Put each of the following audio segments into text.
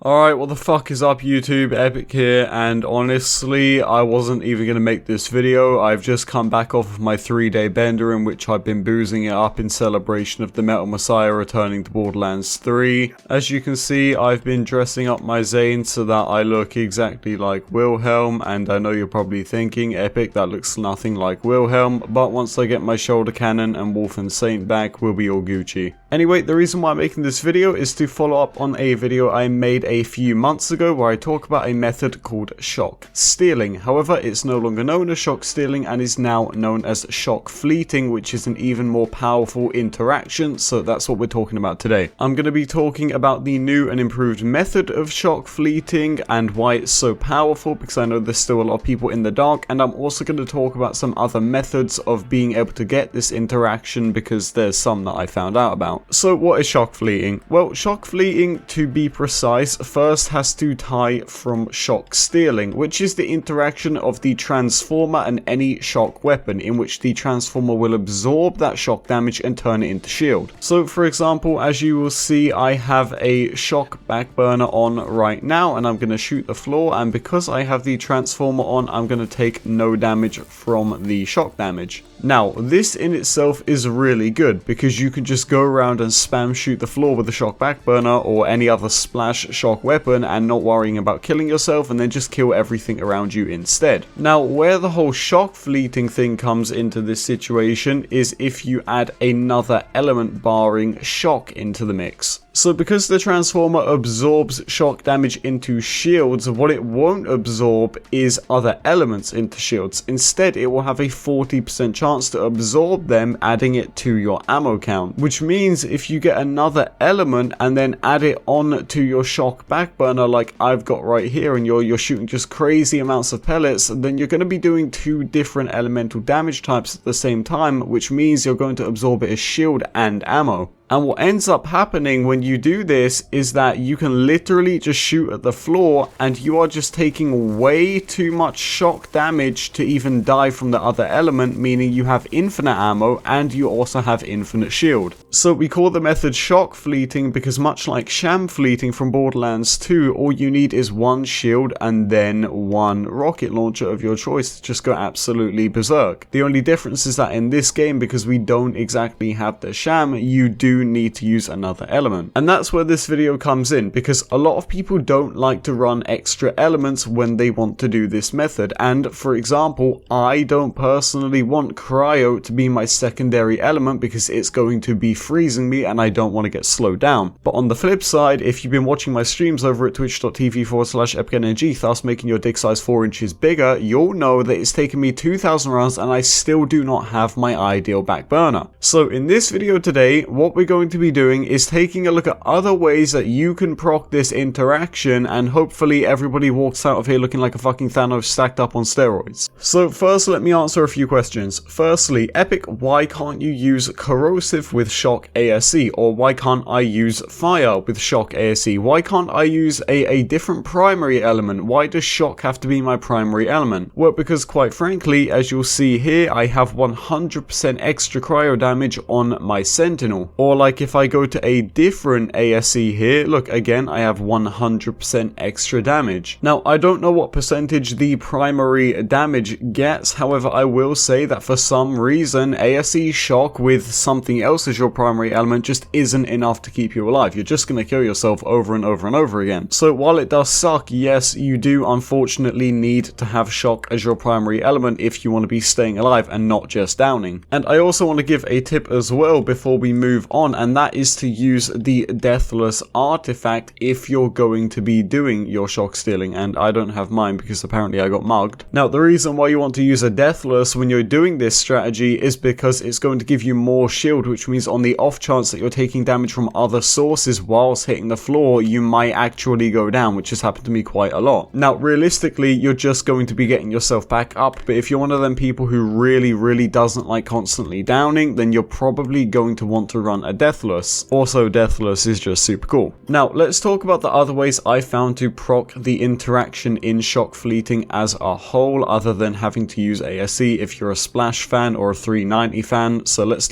Alright, what the fuck is up YouTube, Epic here, and honestly, I wasn't even going to make this video. I've just come back off of my 3-day bender in which I've been boozing it up in celebration of the Metal Messiah returning to Borderlands 3. As you can see, I've been dressing up my Zane so that I look exactly like Wilhelm, and I know you're probably thinking, Epic, that looks nothing like Wilhelm, but once I get my shoulder cannon and Wolf and Saint back, we'll be all Gucci. Anyway, the reason why I'm making this video is to follow up on a video I made a few months ago where I talk about a method called Shockstealing. However, it's no longer known as Shockstealing and is now known as Shockfleeting, which is an even more powerful interaction, so that's what we're talking about today. I'm going to be talking about the new and improved method of Shockfleeting and why it's so powerful, because I know there's still a lot of people in the dark, and I'm also going to talk about some other methods of being able to get this interaction because there's some that I found out about. So what is Shockfleeting? Well, Shockfleeting, to be precise, first has to tie from Shockstealing, which is the interaction of the Transformer and any shock weapon, in which the Transformer will absorb that shock damage and turn it into shield. So for example, as you will see, I have a shock backburner on right now, and I'm going to shoot the floor, and because I have the Transformer on, I'm going to take no damage from the shock damage. Now, this in itself is really good, because you can just go around and spam shoot the floor with the shock backburner or any other splash shock weapon and not worrying about killing yourself, and then just kill everything around you instead. Now, where the whole shock fleeting thing comes into this situation is if you add another element barring shock into the mix. So because the Transformer absorbs shock damage into shields, what it won't absorb is other elements into shields. Instead, it will have a 40% chance to absorb them, adding it to your ammo count. Which means if you get another element and then add it on to your shock backburner like I've got right here, and you're shooting just crazy amounts of pellets, then you're going to be doing two different elemental damage types at the same time, which means you're going to absorb it as shield and ammo. And what ends up happening when you do this is that you can literally just shoot at the floor, and you are just taking way too much shock damage to even die from the other element, meaning you have infinite ammo and you also have infinite shield. So we call the method shock fleeting because, much like sham fleeting from Borderlands 2, all you need is one shield and then one rocket launcher of your choice to just go absolutely berserk. The only difference is that in this game, because we don't exactly have the sham, you do need to use another element. And that's where this video comes in, because a lot of people don't like to run extra elements when they want to do this method. And for example, I don't personally want cryo to be my secondary element because it's going to be freezing me and I don't want to get slowed down. But on the flip side, if you've been watching my streams over at twitch.tv/EpicNNG, thus making your dick size 4 inches bigger, you'll know that it's taken me 2,000 rounds and I still do not have my ideal back burner. So in this video today, what we're going to be doing is taking a look at other ways that you can proc this interaction, and hopefully everybody walks out of here looking like a fucking Thanos stacked up on steroids. So first, let me answer a few questions. Firstly, Epic, why can't you use corrosive with shock ASE? Or why can't I use fire with shock ASE? Why can't I use a different primary element? Why does shock have to be my primary element? Well, because quite frankly, as you'll see here, I have 100% extra cryo damage on my Sentinel. Or like if I go to a different ASE here, look, again, I have 100% extra damage. Now, I don't know what percentage the primary damage gets, however, I will say that for some reason, ASE shock with something else as your primary element just isn't enough to keep you alive. You're just going to kill yourself over and over and over again. So while it does suck, yes, you do unfortunately need to have shock as your primary element if you want to be staying alive and not just downing. And I also want to give a tip as well before we move on, and that is to use the Deathless artifact if you're going to be doing your shock stealing, and I don't have mine because apparently I got mugged. Now, the reason why you want to use a Deathless when you're doing this strategy is because it's going to give you more shield, which means on the off chance that you're taking damage from other sources whilst hitting the floor, you might actually go down, which has happened to me quite a lot. Now, realistically, you're just going to be getting yourself back up, but if you're one of them people who really doesn't like constantly downing, then you're probably going to want to run a a Deathless. Also, Deathless is just super cool. Now, let's talk about the other ways I found to proc the interaction in Shockfleeting as a whole, other than having to use ASE if you're a Splash fan or a 390 fan. So let's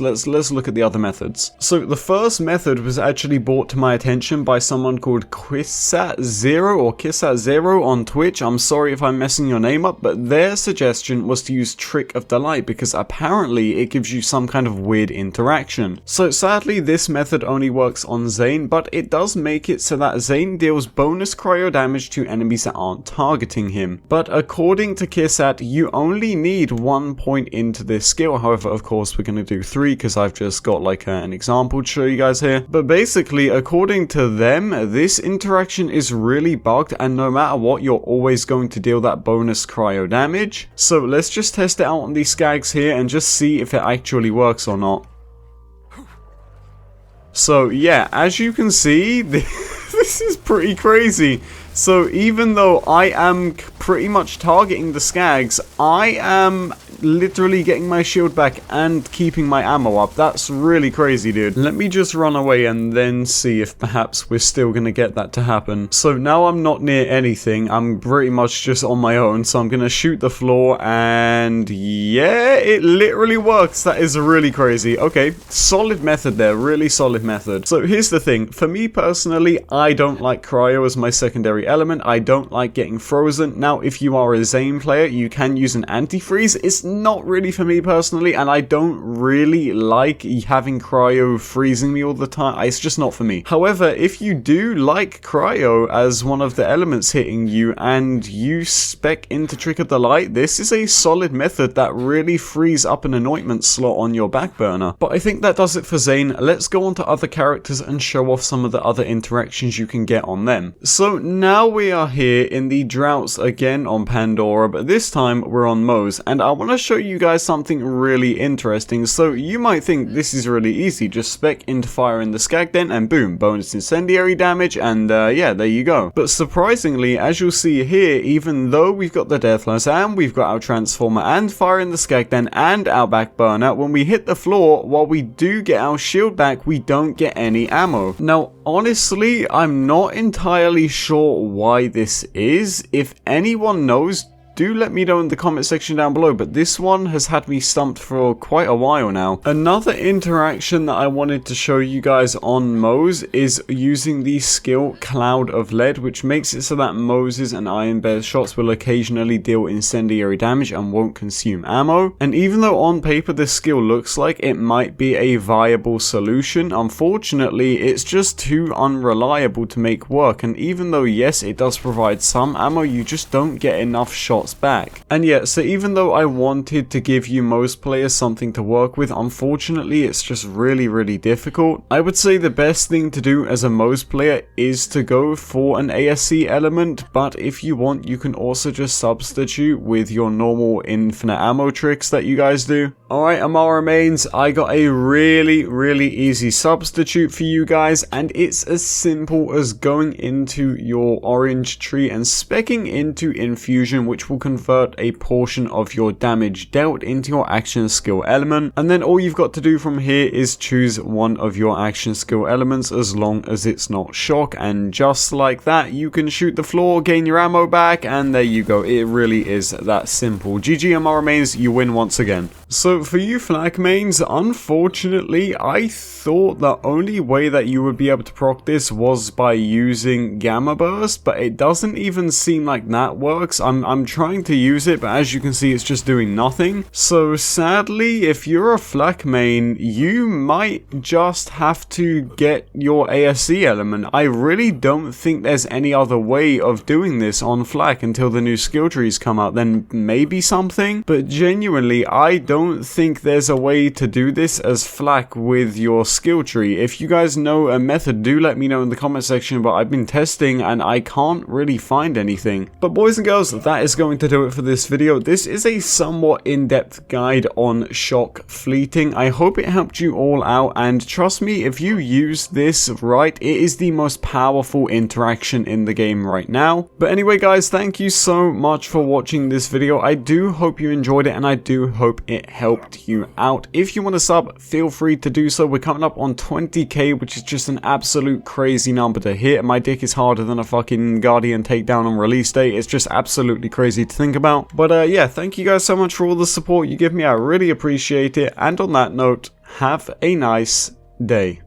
look at the other methods. So the first method was actually brought to my attention by someone called Kissat0 or Kissat0 on Twitch. I'm sorry if I'm messing your name up, but their suggestion was to use Trick of the Light because apparently it gives you some kind of weird interaction. So sadly, this method only works on Zane, but it does make it so that Zane deals bonus cryo damage to enemies that aren't targeting him. But according to Kissat, you only need 1 point into this skill. However, of course, we're going to do 3 because I've just got like an example to show you guys here. But basically, according to them, this interaction is really bugged, and no matter what, you're always going to deal that bonus cryo damage. So let's just test it out on these skags here and just see if it actually works or not. So yeah, as you can see, this is pretty crazy. So even though I am pretty much targeting the skags, I am literally getting my shield back and keeping my ammo up. That's really crazy, dude. Let me just run away and then see if perhaps we're still gonna get that to happen. So now I'm not near anything. I'm pretty much just on my own. So I'm gonna shoot the floor and yeah, it literally works. That is really crazy. Okay, solid method there. Really solid method. So here's the thing. For me personally, I don't like cryo as my secondary element. I don't like getting frozen. Now, if you are a Zane player, you can use an anti-freeze. It's not really for me personally, and I don't really like having cryo freezing me all the time. It's just not for me. However, if you do like cryo as one of the elements hitting you and you spec into Trick of the Light, this is a solid method that really frees up an anointment slot on your back burner. But I think that does it for Zane. Let's go on to other characters and show off some of the other interactions you can get on them. So now we are here in the droughts again on Pandora, but this time we're on Moze, and I want to show you guys something really interesting. So you might think this is really easy, just spec into fire in the skag den and boom, bonus incendiary damage, and yeah, there you go. But surprisingly, as you'll see here, even though we've got the Deathless and we've got our transformer and fire in the skag den and our back burner, when we hit the floor, while we do get our shield back, we don't get any ammo. Now honestly, I'm not entirely sure why this is. If anyone knows, do let me know in the comment section down below, but this one has had me stumped for quite a while now. Another interaction that I wanted to show you guys on Moze is using the skill Cloud of Lead, which makes it so that Moze's and Iron Bear's shots will occasionally deal incendiary damage and won't consume ammo. And even though on paper this skill looks like it might be a viable solution, unfortunately it's just too unreliable to make work, and even though yes, it does provide some ammo, you just don't get enough shots back. And yeah, so even though I wanted to give you most players something to work with, unfortunately it's just really difficult. I would say the best thing to do as a Moze player is to go for an ASE element, but if you want, you can also just substitute with your normal infinite ammo tricks that you guys do. Alright, Amara mains, I got a really easy substitute for you guys, and it's as simple as going into your orange tree and speccing into infusion, which will convert a portion of your damage dealt into your action skill element, and then all you've got to do from here is choose one of your action skill elements as long as it's not shock, and just like that you can shoot the floor, gain your ammo back, and there you go. It really is that simple. GG Amara mains, you win once again. So for you Flak mains, unfortunately I thought the only way that you would be able to proc this was by using Gamma Burst, but it doesn't even seem like that works. I'm trying to use it, but as you can see it's just doing nothing. So sadly, if you're a Flak main, you might just have to get your ASE element. I really don't think there's any other way of doing this on Flak until the new skill trees come out, then maybe something, but genuinely I don't think there's a way to do this as Flak with your skill tree. If you guys know a method, do let me know in the comment section, but I've been testing and I can't really find anything. But boys and girls, that is going going to do it for this video. This is a somewhat in-depth guide on shock fleeting. I hope it helped you all out, and trust me, if you use this right, it is the most powerful interaction in the game right now. But anyway guys, thank you so much for watching this video. I do hope you enjoyed it, and I do hope it helped you out. If you want to sub, feel free to do so. We're coming up on 20k, which is just an absolute crazy number to hit. My dick is harder than a fucking Guardian takedown on release day. It's just absolutely crazy to think about. But yeah, thank you guys so much for all the support you give me. I really appreciate it. And on that note, have a nice day.